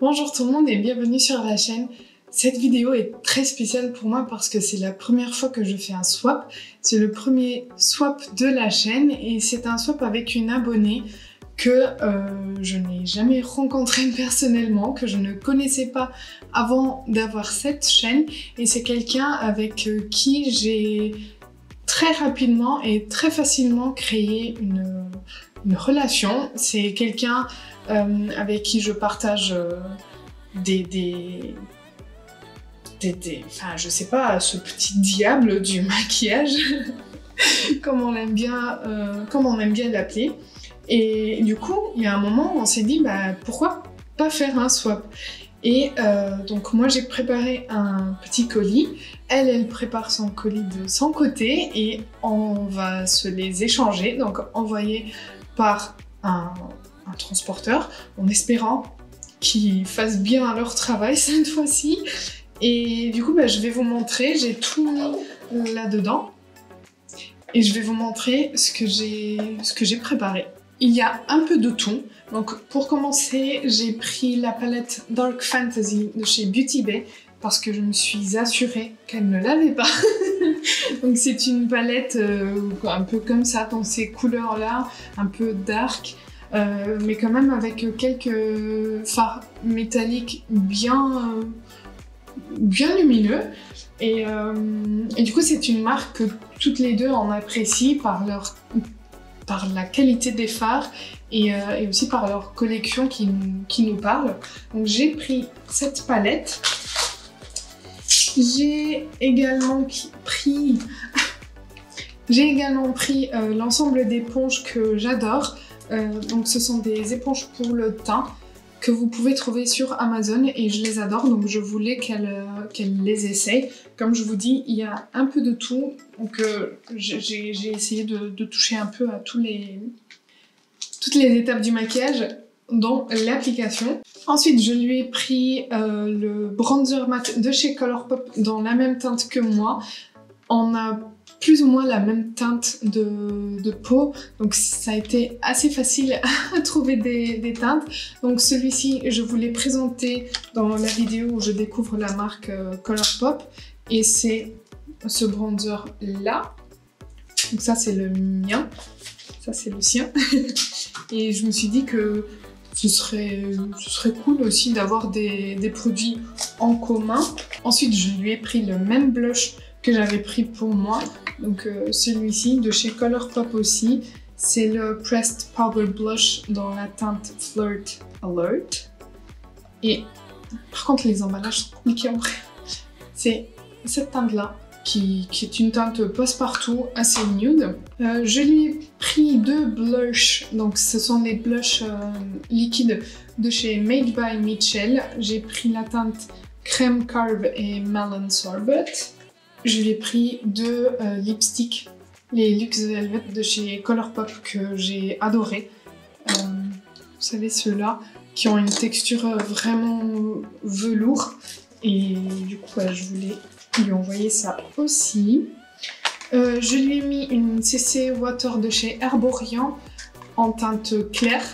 Bonjour tout le monde et bienvenue sur la chaîne. Cette vidéo est très spéciale pour moi parce que c'est la première fois que je fais un swap. C'est le premier swap de la chaîne et c'est un swap avec une abonnée que je n'ai jamais rencontrée personnellement, que je ne connaissais pas avant d'avoir cette chaîne. Et c'est quelqu'un avec qui j'ai très rapidement et très facilement créé une relation. C'est quelqu'un avec qui je partage enfin, je sais pas, ce petit diable du maquillage, comme on aime bien l'appeler. Et du coup, il y a un moment où on s'est dit, bah, pourquoi pas faire un swap? Et donc moi j'ai préparé un petit colis, elle prépare son colis de son côté et on va se les échanger, donc envoyer par un transporteur, en espérant qu'ils fassent bien leur travail cette fois-ci. Et du coup, je vais vous montrer, j'ai tout mis là-dedans. Et je vais vous montrer ce que j'ai préparé. Il y a un peu de tout. Donc pour commencer, j'ai pris la palette Dark Fantasy de chez Beauty Bay parce que je me suis assurée qu'elle ne l'avait pas. Donc c'est une palette un peu comme ça, dans ces couleurs-là, un peu dark. Mais quand même avec quelques fards métalliques bien lumineux. Et du coup, c'est une marque que toutes les deux on apprécie par la qualité des fards et aussi par leur collection qui nous parle. Donc j'ai pris cette palette. J'ai également pris l'ensemble d'éponges que j'adore. Donc ce sont des éponges pour le teint que vous pouvez trouver sur Amazon et je les adore, donc je voulais qu'elle les essaye. Comme je vous dis, il y a un peu de tout, donc j'ai essayé de toucher un peu à toutes les étapes du maquillage dans l'application. Ensuite, je lui ai pris le bronzer mat de chez Colourpop dans la même teinte que moi. On a plus ou moins la même teinte de peau, donc ça a été assez facile à trouver des teintes. Donc celui-ci, je vous l'ai présenté dans la vidéo où je découvre la marque Colourpop, et c'est ce bronzer là. Donc ça c'est le mien, ça c'est le sien. Et je me suis dit que ce serait cool aussi d'avoir des produits en commun. Ensuite, je lui ai pris le même blush que j'avais pris pour moi. Donc celui-ci de chez Colourpop aussi, c'est le Pressed Powder Blush dans la teinte Flirt Alert. Et par contre les emballages sont compliqués en vrai. C'est cette teinte-là qui est une teinte passe-partout assez nude. Je lui ai pris deux blushs, donc ce sont les blushs liquides de chez Made by Mitchell. J'ai pris la teinte Crème Carve et Melon Sorbet. Je lui ai pris deux lipsticks, les Luxe Velvet de chez Colourpop que j'ai adoré. Vous savez, ceux-là qui ont une texture vraiment velours. Et du coup, je voulais lui envoyer ça aussi. Je lui ai mis une CC Water de chez Herborian en teinte claire.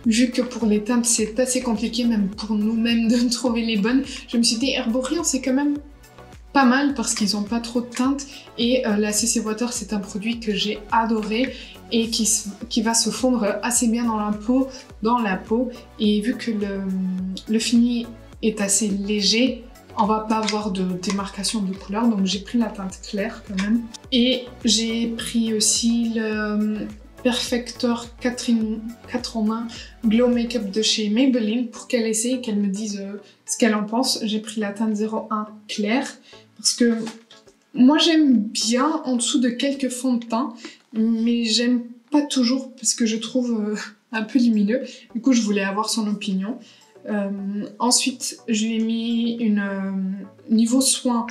Vu que pour les teintes, c'est assez compliqué, même pour nous-mêmes, de trouver les bonnes, je me suis dit, Herborian, c'est quand même pas mal parce qu'ils n'ont pas trop de teintes, et la CC Water c'est un produit que j'ai adoré et qui va se fondre assez bien dans la peau, et vu que le fini est assez léger, on va pas avoir de démarcation de couleur, donc j'ai pris la teinte claire quand même. Et j'ai pris aussi le Perfector 4 en 1 Glow Makeup de chez Maybelline pour qu'elle essaye et qu'elle me dise ce qu'elle en pense. J'ai pris la teinte 01 claire parce que moi j'aime bien en dessous de quelques fonds de teint, mais j'aime pas toujours parce que je trouve un peu lumineux. Du coup je voulais avoir son opinion. Ensuite je lui ai mis niveau soin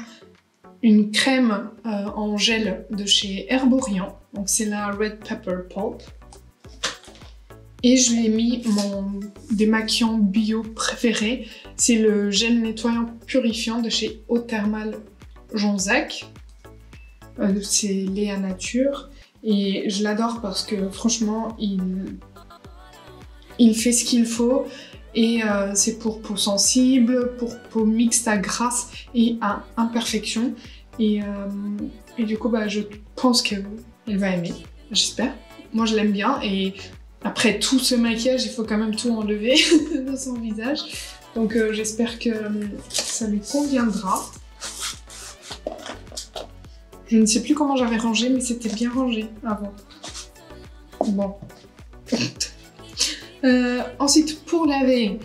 une crème en gel de chez Herborian, donc c'est la Red Pepper Pulp. Et je lui ai mis mon démaquillant bio préféré, c'est le gel nettoyant purifiant de chez Eau Thermale Jonzac. C'est Léa Nature et je l'adore parce que franchement il fait ce qu'il faut. Et c'est pour peau sensible, pour peau mixte à grasse et à imperfection. Et du coup, bah, je pense qu'elle va aimer, j'espère. Moi, je l'aime bien et après tout ce maquillage, il faut quand même tout enlever de son visage. Donc j'espère que ça lui conviendra. Je ne sais plus comment j'avais rangé, mais c'était bien rangé avant. Bon. Ensuite, pour laver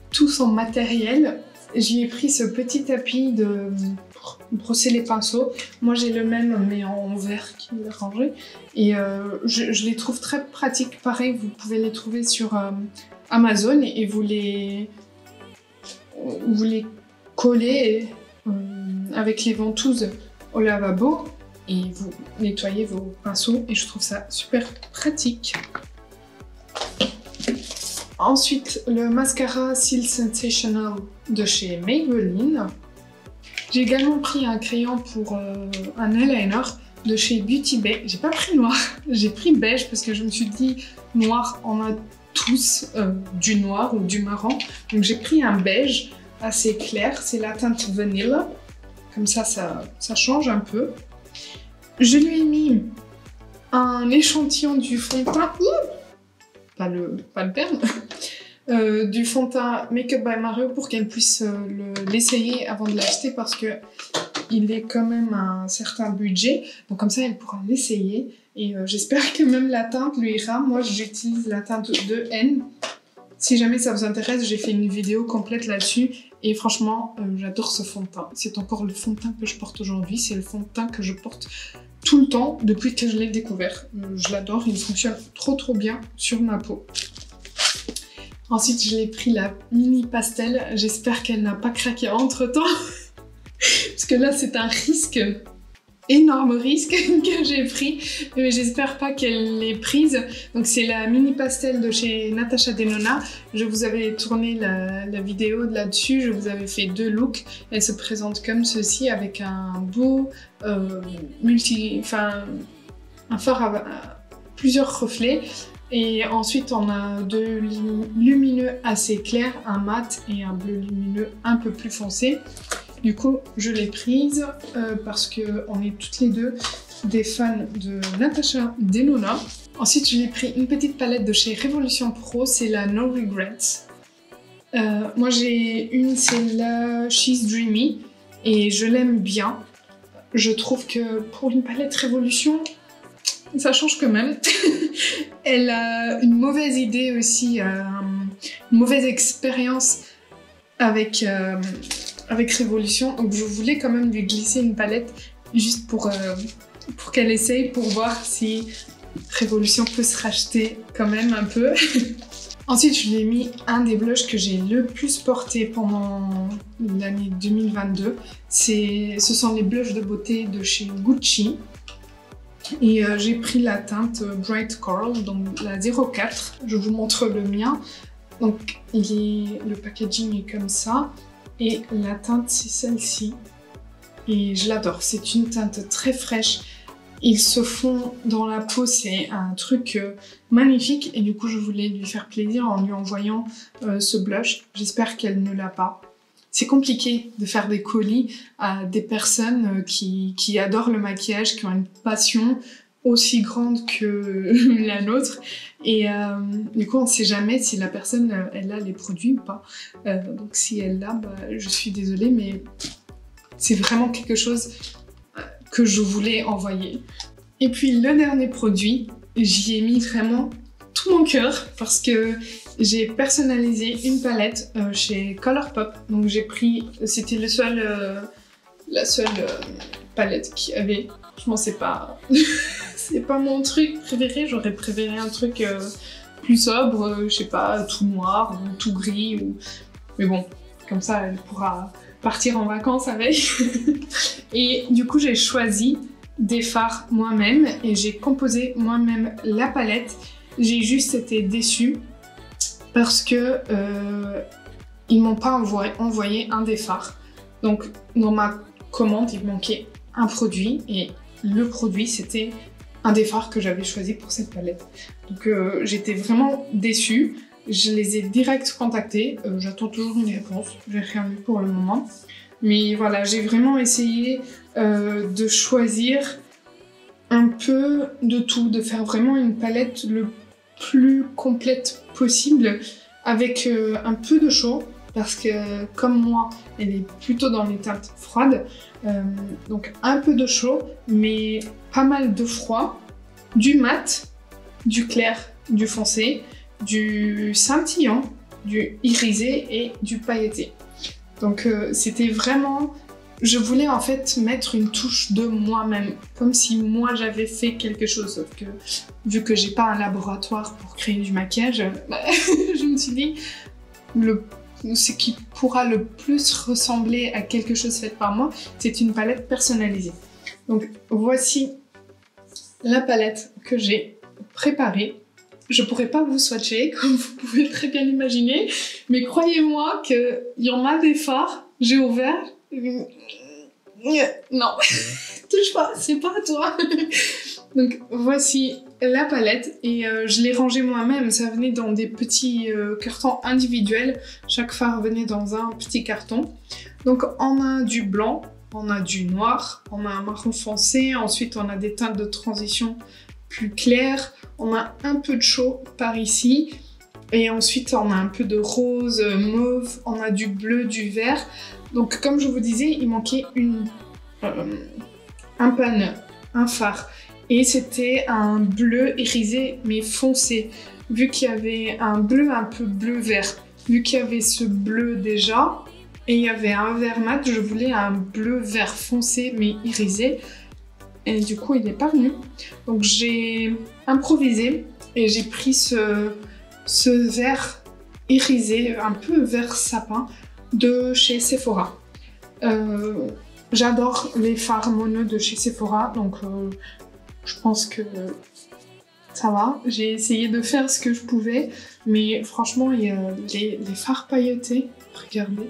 tout son matériel, j'y ai pris ce petit tapis pour brosser les pinceaux. Moi, j'ai le même, mais en vert qui est rangé. Et je les trouve très pratiques. Pareil, vous pouvez les trouver sur Amazon et vous les collez avec les ventouses au lavabo et vous nettoyez vos pinceaux et je trouve ça super pratique. Ensuite, le mascara Seal Sensational de chez Maybelline. J'ai également pris un crayon pour un eyeliner de chez Beauty Bay. J'ai pas pris noir, j'ai pris beige parce que je me suis dit noir, on a tous du noir ou du marron. Donc j'ai pris un beige assez clair, c'est la teinte Vanilla. Comme ça change un peu. Je lui ai mis un échantillon du fond de teint, pas le terme, du fond de teint Make Up by Mario pour qu'elle puisse l'essayer avant de l'acheter parce que il est quand même un certain budget. Donc comme ça, elle pourra l'essayer et j'espère que même la teinte lui ira. Moi, j'utilise la teinte 2N. Si jamais ça vous intéresse, j'ai fait une vidéo complète là-dessus et franchement, j'adore ce fond de teint. C'est encore le fond de teint que je porte aujourd'hui, c'est le fond de teint que je porte tout le temps depuis que je l'ai découvert. Je l'adore, il fonctionne trop bien sur ma peau. Ensuite, je l'ai pris la mini pastel, j'espère qu'elle n'a pas craqué entre temps, parce que là c'est un risque. Énorme risque que j'ai pris, mais j'espère pas qu'elle l'ait prise. Donc c'est la mini pastel de chez Natasha Denona. Je vous avais tourné la vidéo là-dessus, je vous avais fait 2 looks. Elle se présente comme ceci avec un beau un fard à plusieurs reflets. Et ensuite on a 2 lumineux assez clairs, un mat et un bleu lumineux un peu plus foncé. Du coup, je l'ai prise parce qu'on est toutes les deux des fans de Natasha Denona. Ensuite, je l'ai pris une petite palette de chez Revolution Pro, c'est la No Regrets. Moi, j'ai une, c'est la She's Dreamy, et je l'aime bien. Je trouve que pour une palette Révolution, ça change quand même. Elle a une mauvaise idée aussi, une mauvaise expérience avec Révolution, donc je voulais quand même lui glisser une palette juste pour qu'elle essaye, pour voir si Révolution peut se racheter quand même un peu. Ensuite, je lui ai mis un des blushs que j'ai le plus porté pendant l'année 2022. Ce sont les blushs de beauté de chez Gucci. Et j'ai pris la teinte Bright Coral, donc la 04. Je vous montre le mien. Donc le packaging est comme ça. Et la teinte, c'est celle-ci. Et je l'adore. C'est une teinte très fraîche. Il se fond dans la peau, c'est un truc magnifique. Et du coup, je voulais lui faire plaisir en lui envoyant ce blush. J'espère qu'elle ne l'a pas. C'est compliqué de faire des colis à des personnes qui adorent le maquillage, qui ont une passion aussi grande que la nôtre. Et du coup, on ne sait jamais si la personne, elle a les produits ou pas. Donc si elle l'a, bah, je suis désolée, mais c'est vraiment quelque chose que je voulais envoyer. Et puis le dernier produit, j'y ai mis vraiment tout mon cœur parce que j'ai personnalisé une palette chez Colourpop. Donc j'ai pris, c'était la seule palette qu'il y avait. Franchement, c'est pas mon truc préféré. J'aurais préféré un truc plus sobre, je sais pas, tout noir ou tout gris. Mais bon, comme ça, elle pourra partir en vacances avec. Et du coup, j'ai choisi des fards moi-même et j'ai composé moi-même la palette. J'ai juste été déçue parce que ils m'ont pas envoyé un des fards. Donc dans ma commande, il manquait un produit et le produit c'était un des fards que j'avais choisi pour cette palette. Donc j'étais vraiment déçue. Je les ai direct contactés. J'attends toujours une réponse. J'ai rien eu pour le moment. Mais voilà, j'ai vraiment essayé de choisir un peu de tout, de faire vraiment une palette le plus complète possible avec un peu de chaud. Parce que comme moi, elle est plutôt dans les teintes froides. Donc un peu de chaud, mais pas mal de froid. Du mat, du clair, du foncé, du scintillant, du irisé et du pailleté. Donc c'était vraiment... Je voulais en fait mettre une touche de moi-même, comme si moi j'avais fait quelque chose, sauf que vu que j'ai pas un laboratoire pour créer du maquillage, je me suis dit ce qui pourra le plus ressembler à quelque chose fait par moi, c'est une palette personnalisée. Donc voici la palette que j'ai préparée. Je pourrais pas vous swatcher, comme vous pouvez très bien l'imaginer, mais croyez-moi qu'il y en a des fards, j'ai ouvert... Non, touche pas, c'est pas à toi. Donc voici la palette et je l'ai rangée moi-même, ça venait dans des petits cartons individuels, chaque fard venait dans un petit carton. Donc on a du blanc, on a du noir, on a un marron foncé, ensuite on a des teintes de transition plus claires, on a un peu de chaud par ici, et ensuite on a un peu de rose, mauve, on a du bleu, du vert. Donc comme je vous disais, il manquait un panneau, un fard. Et c'était un bleu irisé mais foncé. Vu qu'il y avait un bleu un peu bleu-vert, vu qu'il y avait ce bleu déjà, et il y avait un vert mat, je voulais un bleu-vert foncé mais irisé. Et du coup, il n'est pas venu. Donc j'ai improvisé et j'ai pris ce vert irisé, un peu vert sapin, de chez Sephora. J'adore les fards mono de chez Sephora, donc je pense que ça va. J'ai essayé de faire ce que je pouvais, mais franchement, il y a les fards pailletés, regardez,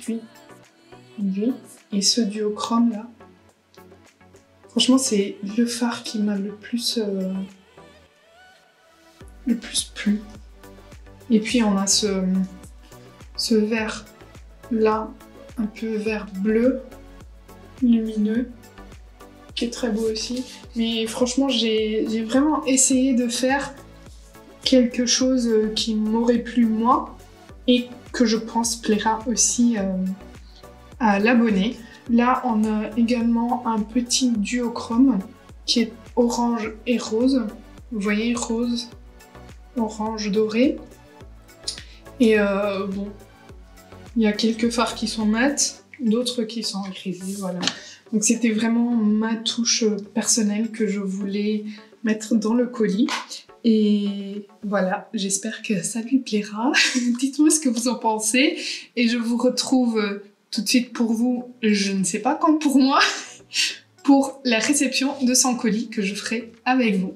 lui, et ce duochrome là. Franchement, c'est le fard qui m'a le plus plu. Et puis on a ce vert là, un peu vert bleu, lumineux, qui est très beau aussi. Mais franchement, j'ai vraiment essayé de faire quelque chose qui m'aurait plu moi et que je pense plaira aussi à l'abonné. Là, on a également un petit duochrome qui est orange et rose. Vous voyez, rose, orange doré. Et bon, il y a quelques fards qui sont mats, d'autres qui sont irisés, voilà. Donc c'était vraiment ma touche personnelle que je voulais mettre dans le colis. Et voilà, j'espère que ça lui plaira. Dites-moi ce que vous en pensez. Et je vous retrouve tout de suite pour vous, je ne sais pas quand pour moi, pour la réception de son colis que je ferai avec vous.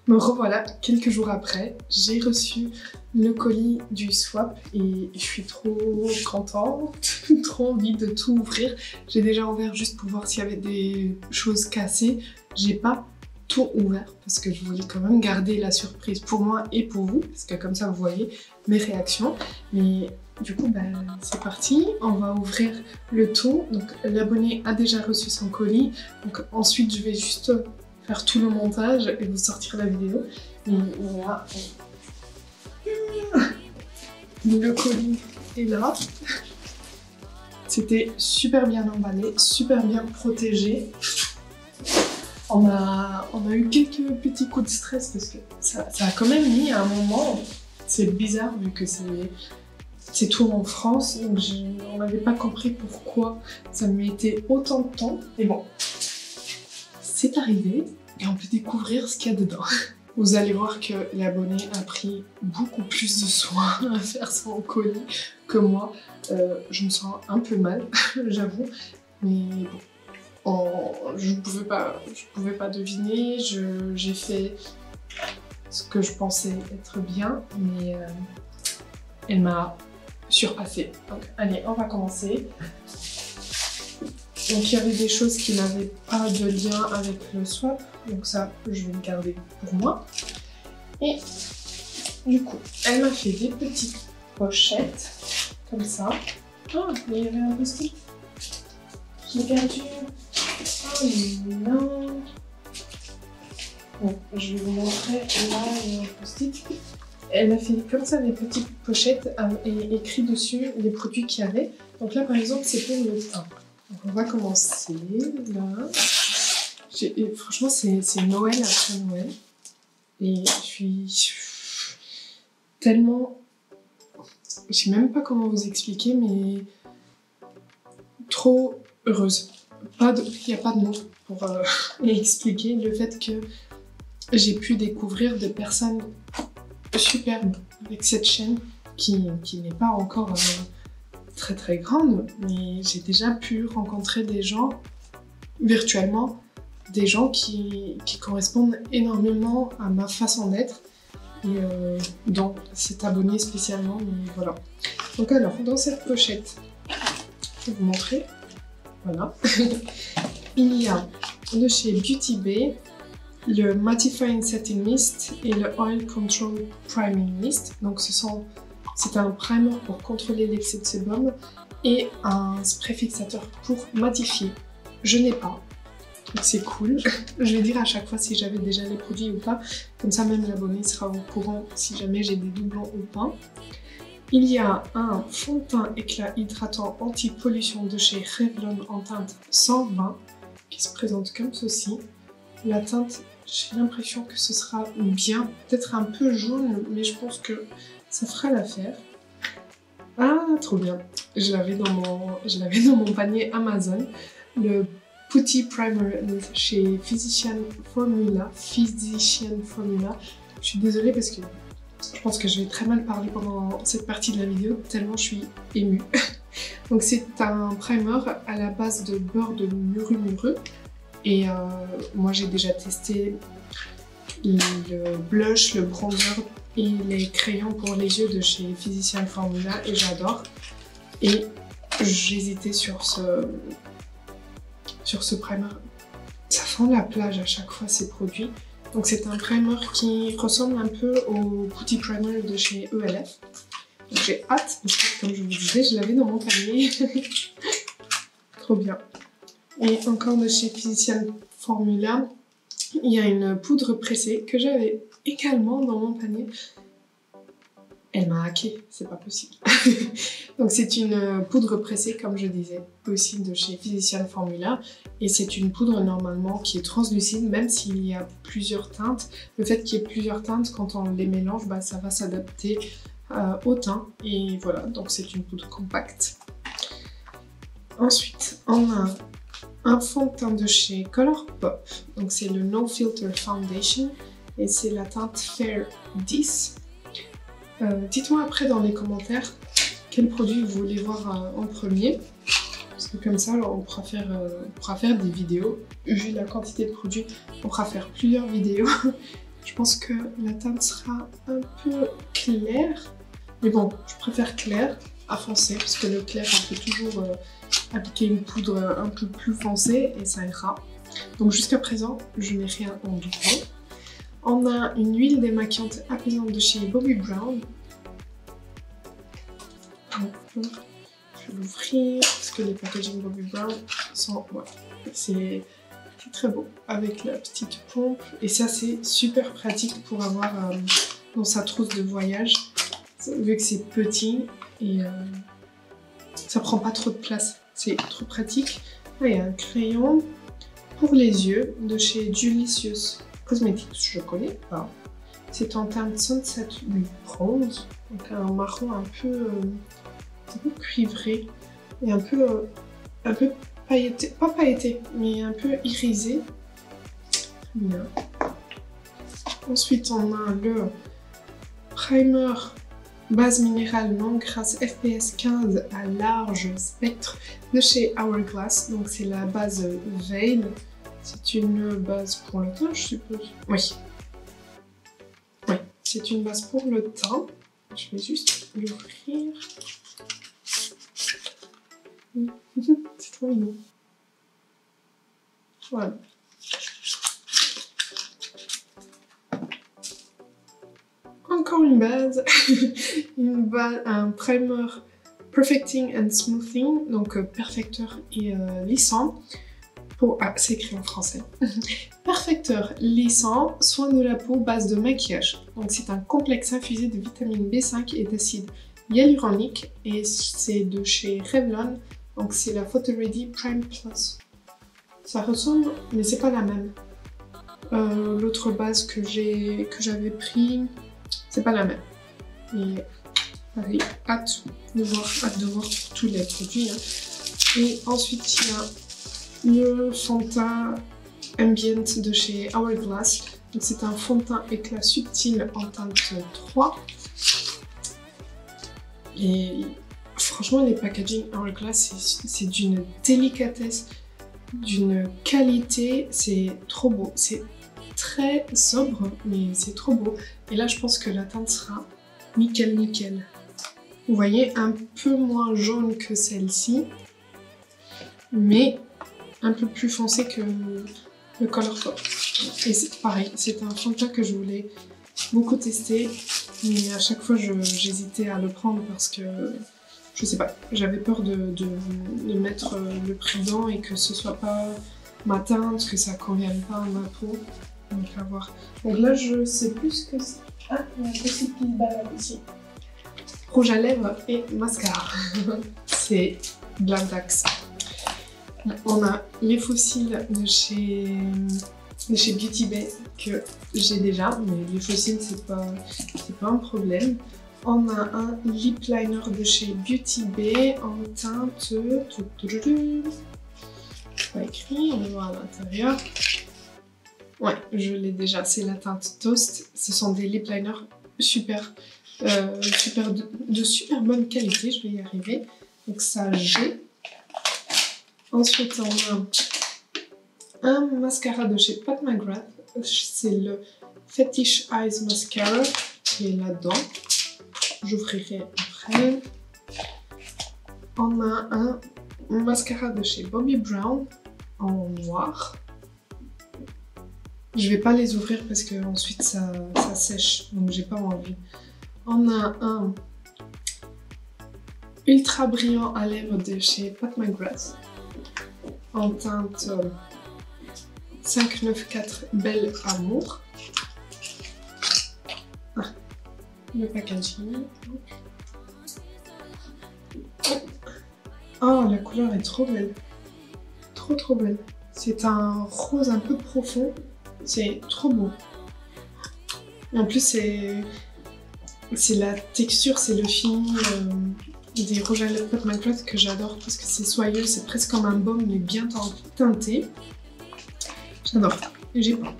Me revoilà quelques jours après, j'ai reçu le colis du swap et je suis trop contente, trop envie de tout ouvrir. J'ai déjà ouvert juste pour voir s'il y avait des choses cassées. J'ai pas tout ouvert parce que je voulais quand même garder la surprise pour moi et pour vous, parce que comme ça vous voyez mes réactions. Mais du coup, c'est parti, on va ouvrir le tout. Donc l'abonné a déjà reçu son colis, donc ensuite je vais juste faire tout le montage et vous sortir la vidéo. Et voilà. Le colis est là. C'était super bien emballé, super bien protégé. On a eu quelques petits coups de stress parce que ça a quand même mis un moment. C'est bizarre vu que c'est tout en France, donc on n'avait pas compris pourquoi ça mettait autant de temps. Et bon, c'est arrivé et on peut découvrir ce qu'il y a dedans. Vous allez voir que l'abonné a pris beaucoup plus de soin à faire son colis que moi. Je me sens un peu mal, j'avoue, mais bon, je pouvais pas deviner. J'ai fait ce que je pensais être bien, mais elle m'a surpassé. Donc allez, on va commencer. Donc il y avait des choses qui n'avaient pas de lien avec le swap, donc ça je vais le garder pour moi. Et Du coup, elle m'a fait des petites pochettes, comme ça. Ah, mais il y avait un post-it. Je l'ai perdu. Oh non. Bon, je vais vous montrer. Là, il y a un post-it. Elle m'a fait comme ça des petites pochettes et écrit dessus les produits qu'il y avait. Donc là, par exemple, c'est pour le teint. Donc on va commencer là. Et franchement, c'est Noël après Noël. Et je suis tellement... Je sais même pas comment vous expliquer, mais trop heureuse. Il n'y a pas de mots pour expliquer le fait que j'ai pu découvrir des personnes superbes avec cette chaîne qui n'est pas encore très très grande, mais j'ai déjà pu rencontrer des gens virtuellement, des gens qui correspondent énormément à ma façon d'être et dont cet abonné spécialement, mais voilà. Donc alors, dans cette pochette, je vais vous montrer, voilà, il y a de chez Beauty Bay le Mattifying Setting Mist et le Oil Control Priming Mist. Donc c'est un primer pour contrôler l'excès de sébum et un spray fixateur pour matifier. Je n'ai pas, donc c'est cool. Je vais dire à chaque fois si j'avais déjà les produits ou pas, comme ça même l'abonné sera au courant si jamais j'ai des doublons ou pas. Il y a un fond de teint éclat hydratant anti-pollution de chez Revlon en teinte 120 qui se présente comme ceci. La teinte, j'ai l'impression que ce sera bien, peut-être un peu jaune, mais je pense que ça fera l'affaire. Ah, trop bien. Je l'avais dans mon panier Amazon. Le Putty Primer chez Physician Formula. Je suis désolée parce que je pense que je vais très mal parler pendant cette partie de la vidéo, tellement je suis émue. Donc c'est un primer à la base de beurre de muru. Et moi j'ai déjà testé le blush, le bronzer et les crayons pour les yeux de chez Physician Formula et j'adore. Et j'hésitais sur ce primer. Ça fend la plage à chaque fois ces produits. Donc c'est un primer qui ressemble un peu au Putty Primer de chez ELF. Donc j'ai hâte parce que comme je vous disais, je l'avais dans mon panier. Trop bien. Et encore de chez Physician Formula, il y a une poudre pressée que j'avais également dans mon panier. Elle m'a hacké, c'est pas possible. Donc c'est une poudre pressée, comme je disais, aussi de chez Physician Formula. Et c'est une poudre normalement qui est translucide, même s'il y a plusieurs teintes. Le fait qu'il y ait plusieurs teintes, quand on les mélange, bah, ça va s'adapter au teint. Et voilà, donc c'est une poudre compacte. Ensuite, on a un fond de teint de chez Colourpop. Donc c'est le No Filter Foundation. Et c'est la teinte Fair 10. Dites-moi après dans les commentaires quel produit vous voulez voir en premier. Parce que comme ça, alors, on pourra faire des vidéos. Vu la quantité de produits, on pourra faire plusieurs vidéos. Je pense que la teinte sera un peu claire. Mais bon, je préfère clair à foncé. Parce que le clair, on peut toujours appliquer une poudre un peu plus foncée et ça ira. Donc jusqu'à présent, je n'ai rien en doublon. On a une huile démaquillante apaisante de chez Bobbi Brown. Je vais l'ouvrir parce que les packaging Bobbi Brown sont... Ouais, c'est très beau avec la petite pompe. Et ça, c'est super pratique pour avoir dans sa trousse de voyage. Vu que c'est petit et ça prend pas trop de place. C'est trop pratique. Là, il y a un crayon pour les yeux de chez Julicious Cosmetics, je connais pas. C'est en teinte Sunset Bronze, donc un marron un peu cuivré et un peu pailleté, pas pailleté, mais un peu irisé. Bien. Ensuite, on a le primer base minérale non grasse FPS 15 à large spectre de chez Hourglass. Donc c'est la base Veil. C'est une base pour le teint, je suppose. Oui. Oui, c'est une base pour le teint. Je vais juste l'ouvrir. C'est trop mignon. Voilà. Encore une une base, un primer perfecting and smoothing, donc perfecteur et lissant. C'est écrit en français. Perfecteur lissant, soin de la peau, base de maquillage. Donc c'est un complexe infusé de vitamine B5 et d'acide hyaluronique et c'est de chez Revlon. Donc c'est la Photo Ready Prime Plus. Ça ressemble, mais c'est pas la même. L'autre base que j'avais pris, c'est pas la même. Et allez, hâte de voir tous les produits. Hein. Et ensuite il y a le fond de teint Ambient de chez Hourglass. C'est un fond de teint éclat subtil en teinte 3. Et franchement, les packaging Hourglass, c'est d'une délicatesse, d'une qualité, c'est trop beau. C'est très sobre, mais c'est trop beau. Et là, je pense que la teinte sera nickel nickel. Vous voyez, un peu moins jaune que celle-ci, mais un peu plus foncé que le Colourpop. Et c'est pareil, c'est un fond de teint que je voulais beaucoup tester, mais à chaque fois j'hésitais à le prendre parce que, je sais pas, j'avais peur de mettre le prix dedans et que ce soit pas ma teinte, que ça convienne pas à ma peau. Donc à voir. Donc là je sais plus ce que c'est. Ah, il y a un petit qui se balade ici. Rouge à lèvres et mascara. C'est Blindax. On a les fossiles de chez Beauty Bay que j'ai déjà, mais les fossiles c'est pas un problème. On a un lip liner de chez Beauty Bay en teinte... C'est pas écrit, on va voir à l'intérieur. Ouais, je l'ai déjà, c'est la teinte Toast. Ce sont des lip liners de super bonne qualité, je vais y arriver. Donc ça j'ai. Ensuite, on a un mascara de chez Pat McGrath. C'est le Fetish Eyes Mascara qui est là-dedans. J'ouvrirai après. On a un mascara de chez Bobbi Brown en noir. Je vais pas les ouvrir parce que ensuite ça sèche, donc j'ai pas envie. On a un ultra brillant à lèvres de chez Pat McGrath en teinte 594 Belle Amour. Ah, le packaging. Oh, la couleur est trop belle. Trop belle. C'est un rose un peu profond. C'est trop beau. En plus, c'est la texture, c'est le fini des rouges à lèvres Pat McGrath que j'adore parce que c'est soyeux, c'est presque comme un baume mais bien teinté. J'adore, j'ai pas.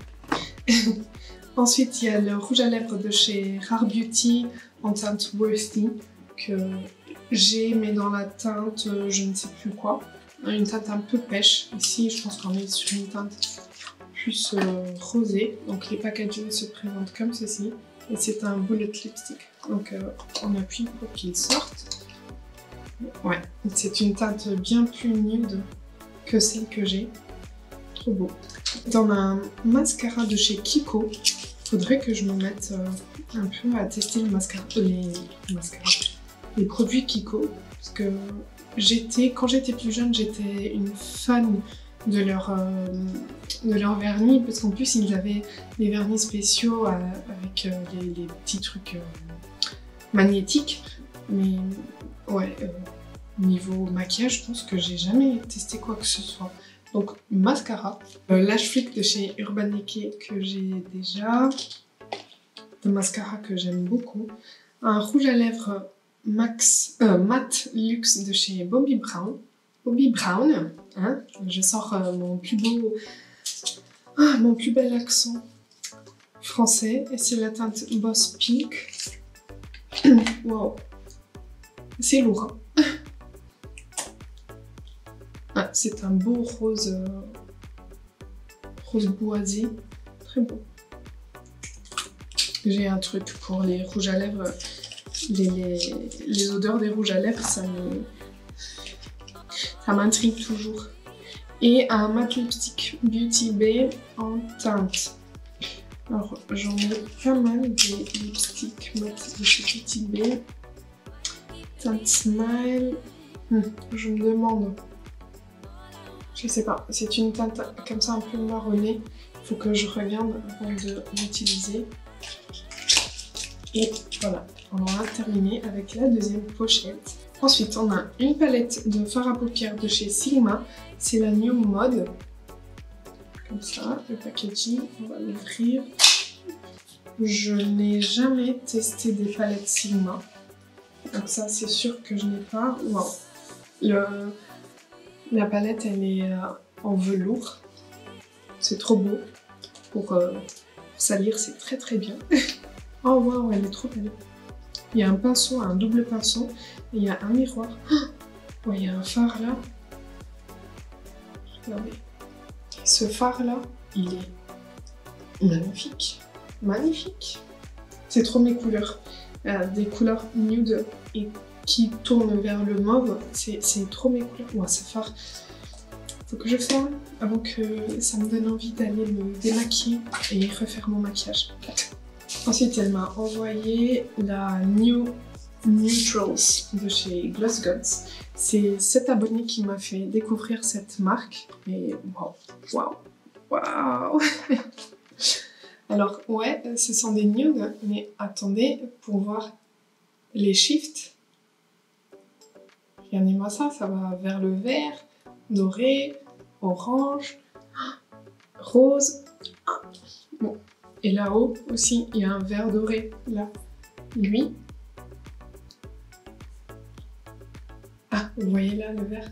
Ensuite, il y a le rouge à lèvres de chez Rare Beauty en teinte Worthy que j'ai mais dans la teinte je ne sais plus quoi. Une teinte un peu pêche. Ici, je pense qu'on est sur une teinte plus rosée. Donc les packaging se présentent comme ceci. Et c'est un bullet lipstick. Donc on appuie pour qu'il sorte. Ouais, c'est une teinte bien plus nude que celle que j'ai. Trop beau. Dans un mascara de chez Kiko, faudrait que je me mette un peu à tester le mascara, les produits Kiko. Parce que quand j'étais plus jeune, j'étais une fan de leur vernis, parce qu'en plus ils avaient des vernis spéciaux avec les petits trucs magnétiques. Mais ouais, niveau maquillage, je pense que j'ai jamais testé quoi que ce soit. Donc mascara, Lash Flick de chez Urban Decay que j'ai déjà, un mascara que j'aime beaucoup, un rouge à lèvres Matte Luxe de chez Bobbi Brown, hein, je sors mon plus bel accent français et c'est la teinte Boss Pink. Wow, c'est lourd. Hein. Ah, c'est un beau rose boisé, très beau. J'ai un truc pour les rouges à lèvres, les odeurs des rouges à lèvres, ça m'intrigue toujours. Et un matte lipstick Beauty Bay en teinte Alors, j'en ai pas mal des lipsticks mat de chez Petit B. Teinte Smile. Je me demande. Je sais pas, c'est une teinte comme ça un peu marronnée. Il faut que je regarde avant de l'utiliser. Et voilà, on en a terminé avec la deuxième pochette. Ensuite, on a une palette de fard à paupières de chez Sigma. C'est la New Mode. Comme ça, le packaging, on va l'ouvrir. Je n'ai jamais testé des palettes Sigma. Donc ça, c'est sûr que je n'ai pas. Waouh. La palette, elle est en velours. C'est trop beau. Pour salir, c'est très très bien. Oh waouh, elle est trop belle. Il y a un pinceau, un double pinceau. Et il y a un miroir. Oh, il y a un phare là. Regardez. Ce phare là, il est magnifique. Magnifique. C'est trop mes couleurs. Des couleurs nude et qui tournent vers le mauve. C'est trop mes couleurs. Ouais, ce phare. Faut que je ferme avant que ça me donne envie d'aller me démaquiller et refaire mon maquillage. Ensuite, elle m'a envoyé la New Neutrals de chez Gloss Gods. C'est cet abonné qui m'a fait découvrir cette marque. Et waouh, waouh, waouh. Alors ouais, ce sont des nudes, mais attendez, pour voir les shifts. Regardez-moi ça, ça va vers le vert, doré, orange, rose. Bon. Et là-haut aussi, il y a un vert doré, là. Lui. Ah, vous voyez là le vert?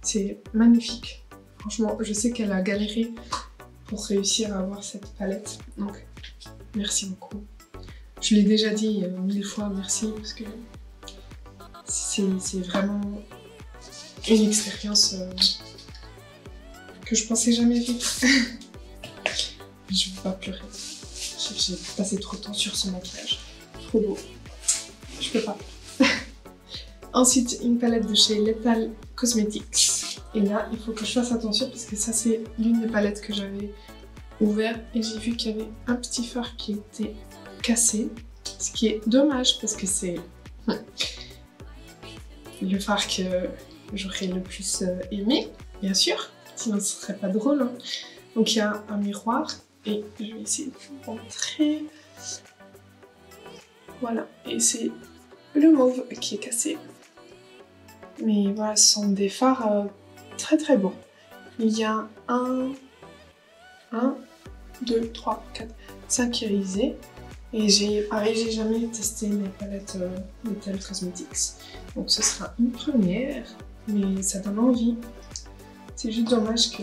C'est magnifique. Franchement, je sais qu'elle a galéré pour réussir à avoir cette palette. Donc, merci beaucoup. Je l'ai déjà dit 1000 fois merci parce que c'est vraiment une expérience que je pensais jamais vivre. Je veux pas pleurer. J'ai passé trop de temps sur ce maquillage. Trop beau. Je peux pas. Ensuite, une palette de chez Lethal Cosmetics. Et là, il faut que je fasse attention parce que ça, c'est l'une des palettes que j'avais ouvert et j'ai vu qu'il y avait un petit fard qui était cassé. Ce qui est dommage parce que c'est le fard que j'aurais le plus aimé, bien sûr. Sinon, ce serait pas drôle. Hein. Donc, il y a un miroir et je vais essayer de vous montrer. Voilà. Et c'est le mauve qui est cassé. Mais voilà, ce sont des fards très très bons. Il y a 1, 2, 3, 4, 5 irisés. Et j'ai jamais testé les palettes Lethal Cosmetics. Donc ce sera une première, mais ça donne envie. C'est juste dommage que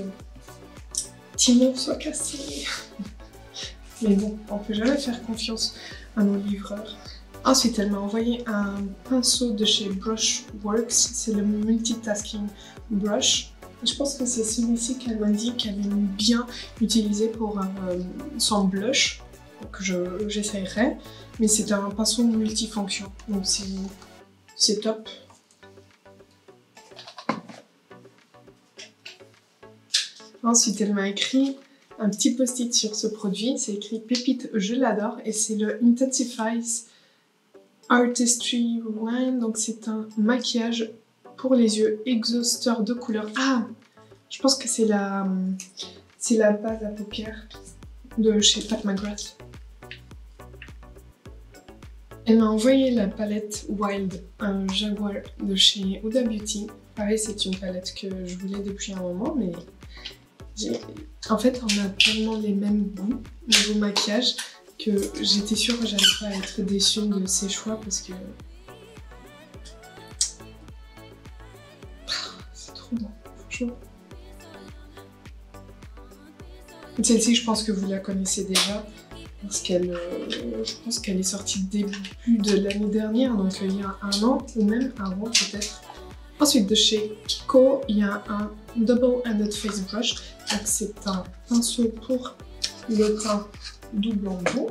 Timo soit cassé. Mais bon, on peut jamais faire confiance à nos livreurs. Ensuite, elle m'a envoyé un pinceau de chez Brushworks. C'est le Multitasking Brush. Et je pense que c'est celui-ci qu'elle m'a dit qu'elle aime bien utiliser pour son blush. Donc j'essayerai. Mais c'est un pinceau multifonction. Donc c'est top. Ensuite, elle m'a écrit un petit post-it sur ce produit. C'est écrit Pépite, je l'adore. Et c'est le Intensifies Artistry Wine, donc c'est un maquillage pour les yeux exhausteur de couleurs. Ah, je pense que c'est la base à paupières de chez Pat McGrath. Elle m'a envoyé la palette Wild, un Jaguar de chez Huda Beauty. Pareil, c'est une palette que je voulais depuis un moment, mais en fait, on a tellement les mêmes goûts niveau maquillage que j'étais sûre que j'allais pas être déçue de ces choix parce que c'est trop bon, franchement. Celle-ci, je pense que vous la connaissez déjà parce qu'elle, je pense qu'elle est sortie début de l'année dernière, donc il y a un an ou même avant peut-être. Ensuite, de chez Kiko, il y a un Double-Ended Face Brush, donc c'est un pinceau pour le teint double en bout.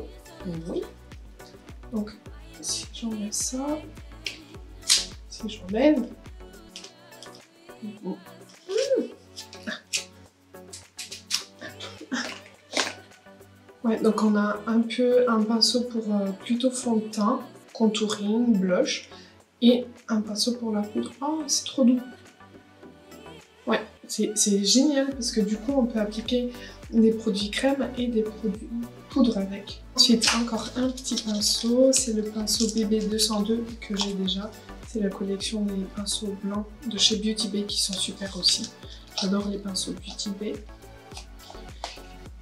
Oui. Donc, si j'enlève ça, si j'enlève. Ouais, donc on a un peu un pinceau pour plutôt fond de teint, contouring, blush, et un pinceau pour la poudre. Oh, c'est trop doux. Ouais, c'est génial parce que du coup on peut appliquer des produits crème et des produits poudre avec. Ensuite, encore un petit pinceau, c'est le pinceau BB202 que j'ai déjà. C'est la collection des pinceaux blancs de chez Beauty Bay qui sont super aussi. J'adore les pinceaux Beauty Bay.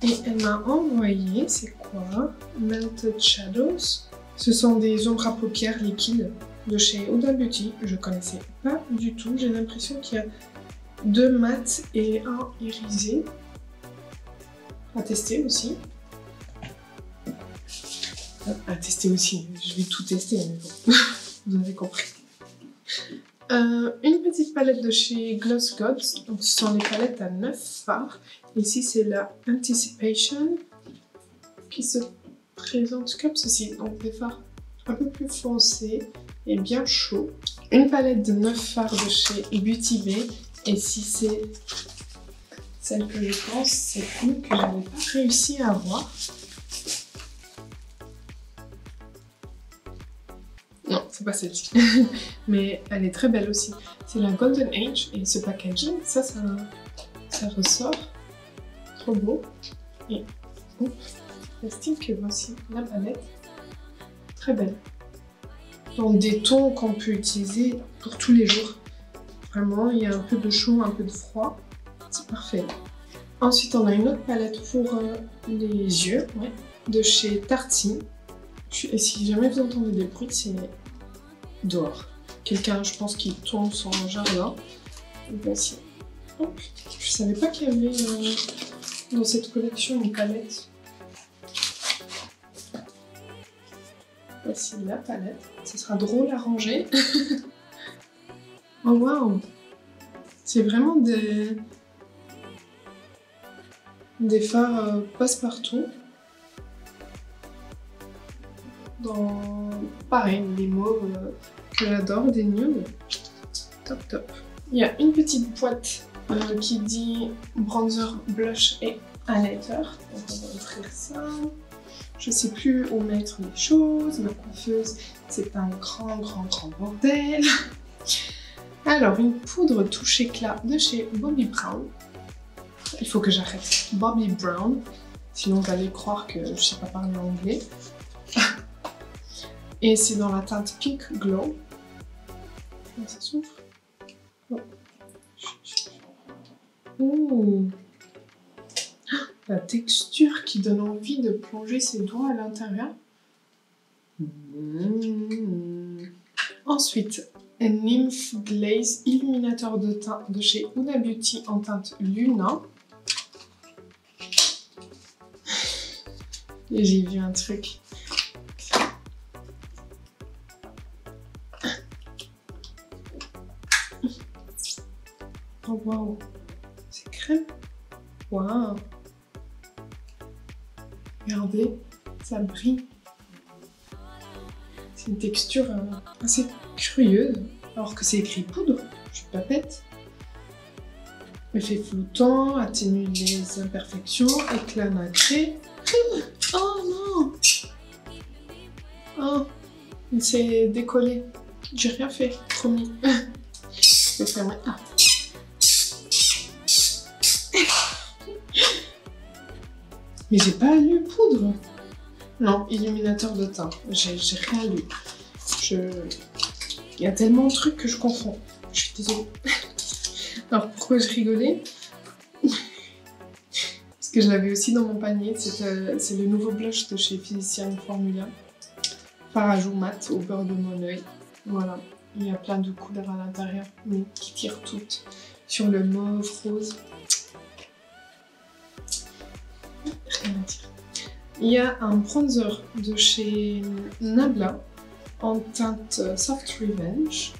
Et elle m'a envoyé, c'est quoi? Melted Shadows. Ce sont des ombres à paupières liquides de chez Huda Beauty. Je connaissais pas du tout. J'ai l'impression qu'il y a 2 mat et 1 irisé. À tester aussi. À tester aussi. Je vais tout tester, mais bon. Vous avez compris. Une petite palette de chez Gloss Gods. Donc ce sont les palettes à 9 fards. Ici c'est la Anticipation qui se présente comme ceci. Donc des fards un peu plus foncés et bien chauds. Une palette de 9 fards de chez Beauty Bay. Et si c'est celle que je pense, c'est une que je n'avais pas réussi à avoir. Non, c'est pas celle-ci. Mais elle est très belle aussi. C'est la Golden Age et ce packaging, ça ressort. Trop beau. Et plastique, voici la palette. Très belle. Donc des tons qu'on peut utiliser pour tous les jours. Vraiment, il y a un peu de chaud, un peu de froid. C'est parfait. Ensuite, on a une autre palette pour les yeux, ouais, de chez Tarty. Et si jamais vous entendez des bruits, c'est dehors. Quelqu'un, je pense, qui tourne son jardin. Voici. Hop. Je savais pas qu'il y avait dans cette collection une palette. Voici la palette. Ce sera drôle à ranger. Oh waouh! C'est vraiment des fards passe-partout. Dans, pareil, les mauves que j'adore, des nudes. Top top. Il y a une petite boîte qui dit bronzer, blush et highlighter. Donc on va ouvrir ça. Je sais plus où mettre les choses. Ma coiffeuse, c'est un grand bordel. Alors, une poudre touche éclat de chez Bobbi Brown. Il faut que j'arrête. Bobbi Brown. Sinon, vous allez croire que je sais pas parler anglais. Et c'est dans la teinte Pink Glow. Comment ça s'ouvre? Oh. Ouh. La texture qui donne envie de plonger ses doigts à l'intérieur. Ensuite, un Nymph Glaze illuminateur de teint de chez Huda Beauty en teinte Luna. Et j'ai vu un truc. Oh waouh, c'est crème. Waouh. Regardez, ça brille. C'est une texture assez curieuse, alors que c'est écrit poudre, je suis pas bête. Effet flottant, atténue les imperfections, éclat nacré. Oh non! Oh, il s'est décollé. J'ai rien fait, promis. Je vais fermer. Ah. Mais j'ai pas lu poudre. Non, illuminateur de teint. J'ai rien lu. Il y a tellement de trucs que je confonds. Je suis désolée. Alors pourquoi je rigolais? Parce que je l'avais aussi dans mon panier. C'est le nouveau blush de chez Physician Formula. Fard à joues mat au beurre de mon oeil. Voilà. Il y a plein de couleurs à l'intérieur, mais qui tirent toutes sur le mauve rose. Rien à dire. Il y a un bronzer de chez Nabla en teinte Soft Revenge.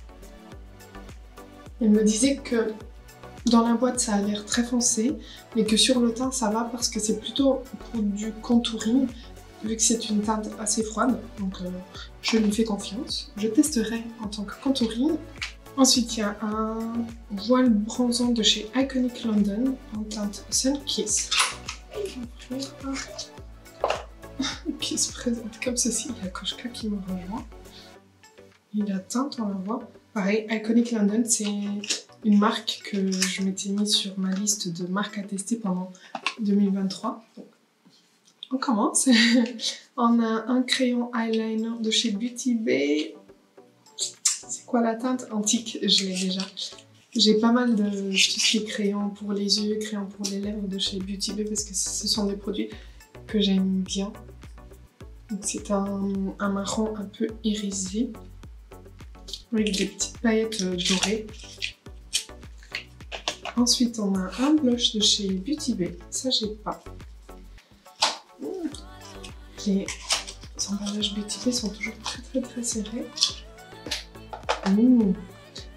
Elle me disait que dans la boîte ça a l'air très foncé, mais que sur le teint ça va parce que c'est plutôt pour du contouring, vu que c'est une teinte assez froide, donc je lui fais confiance. Je testerai en tant que contouring. Ensuite, il y a un voile bronzant de chez Iconic London en teinte Sun Kiss. qui se présente comme ceci. Il y a Koshka qui me rejoint. Et la teinte, on la voit. Pareil, Iconic London, c'est une marque que je m'étais mise sur ma liste de marques à tester pendant 2023. Donc, on commence. On a un crayon eyeliner de chez Beauty Bay. C'est quoi la teinte? Antique, je l'ai déjà. J'ai pas mal de tout ce qui est crayons pour les yeux, crayons pour les lèvres de chez Beauty Bay parce que ce sont des produits que j'aime bien. C'est un marron un peu irisé avec des petites paillettes dorées. Ensuite, on a un blush de chez Beauty Bay. Ça, j'ai pas. Les emballages Beauty Bay sont toujours très serrés.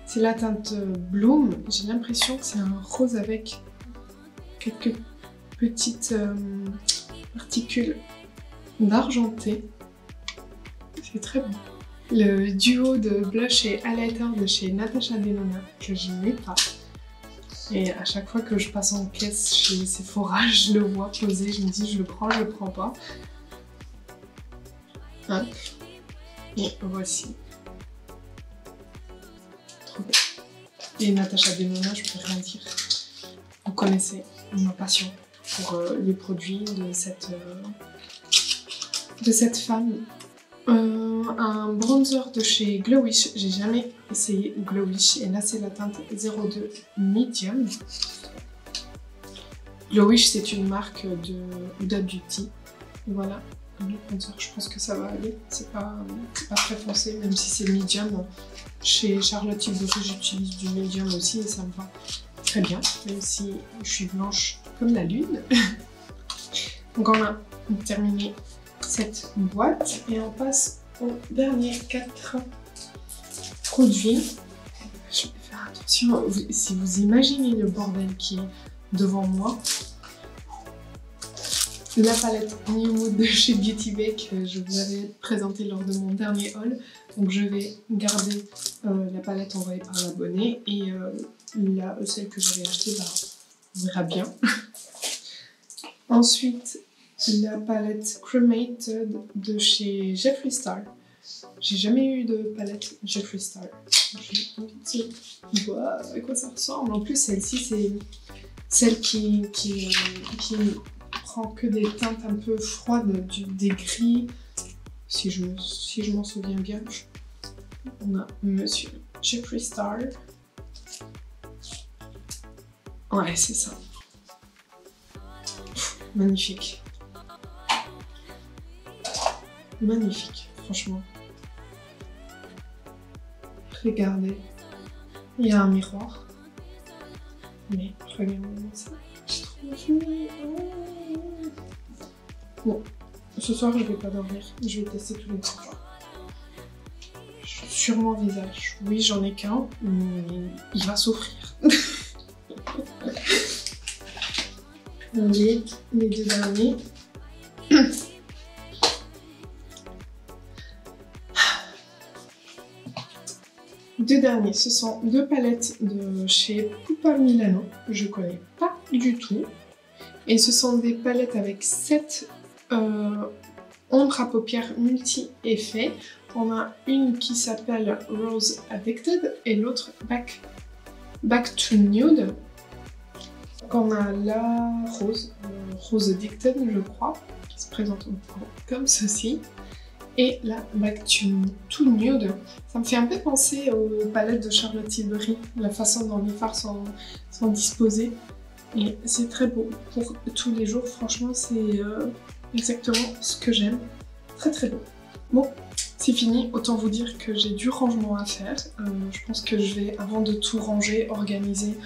C'est la teinte Bloom. J'ai l'impression que c'est un rose avec quelques petites particules d'argenté. C'est très bon. Le duo de blush et highlighter de chez Natasha Denona que je n'ai pas. Et à chaque fois que je passe en caisse chez Sephora, je le vois posé. Je me dis je le prends pas. Hop. Et voici. Trop bien. Et Natasha Denona, je peux rien dire. Vous connaissez ma passion pour les produits de cette femme. Un bronzer de chez Glowish. J'ai jamais essayé Glowish. Et là, c'est la teinte 02 Medium. Glowish, c'est une marque de Huda Beauty. Et voilà. Le bronzer, je pense que ça va aller. C'est pas très foncé, même si c'est medium. Chez Charlotte Tilbury, j'utilise du medium aussi et ça me va très bien, même si je suis blanche comme la lune. Donc on a terminé cette boîte et on passe aux derniers 4 produits. Je vais faire attention, si vous imaginez le bordel qui est devant moi. La palette New Mood de chez Beauty Bay que je vous avais présentée lors de mon dernier haul. Donc je vais garder la palette envoyée par l'abonné et celle que j'avais achetée, on verra bien. Ensuite, la palette Cremated de chez Jeffree Star. J'ai jamais eu de palette Jeffree Star. J'ai envie de voir à quoi ça ressemble. En plus, celle-ci, c'est celle qui prend que des teintes un peu froides, des gris. Si je m'en souviens bien, on a Monsieur Jeffree Star. Ouais, c'est ça. Magnifique. Magnifique, franchement. Regardez. Il y a un miroir. Mais regardez-moi ça. C'est trop joli. Bon, ce soir je vais pas dormir. Je vais tester tous les jours. Sur mon visage. Oui, j'en ai qu'un, mais il va souffrir. Les 2 derniers. Ce sont 2 palettes de chez Pupa Milano, que je connais pas du tout. Et ce sont des palettes avec 7 ombres à paupières multi-effets. On a une qui s'appelle Rose Addicted et l'autre Back to Nude. Donc on a la Rose Addicted, je crois, qui se présente comme ceci. Et la Back to Nude. Ça me fait un peu penser aux palettes de Charlotte Tilbury, la façon dont les fards sont disposés. Et c'est très beau pour tous les jours, franchement c'est exactement ce que j'aime. Très beau. Bon, c'est fini, autant vous dire que j'ai du rangement à faire. Je pense que je vais, avant de tout ranger, organiser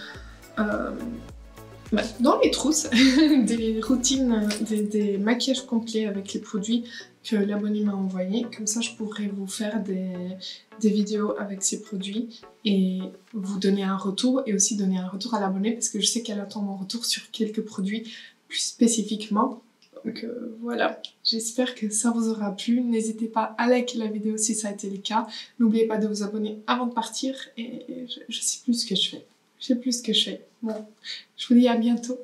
dans les trousses des routines, des maquillages complets avec les produits que l'abonné m'a envoyés. Comme ça, je pourrais vous faire des vidéos avec ces produits et vous donner un retour et aussi donner un retour à l'abonné parce que je sais qu'elle attend mon retour sur quelques produits plus spécifiquement. Donc voilà, j'espère que ça vous aura plu. N'hésitez pas à liker la vidéo si ça a été le cas. N'oubliez pas de vous abonner avant de partir et je sais plus ce que je fais. Bon, je vous dis à bientôt.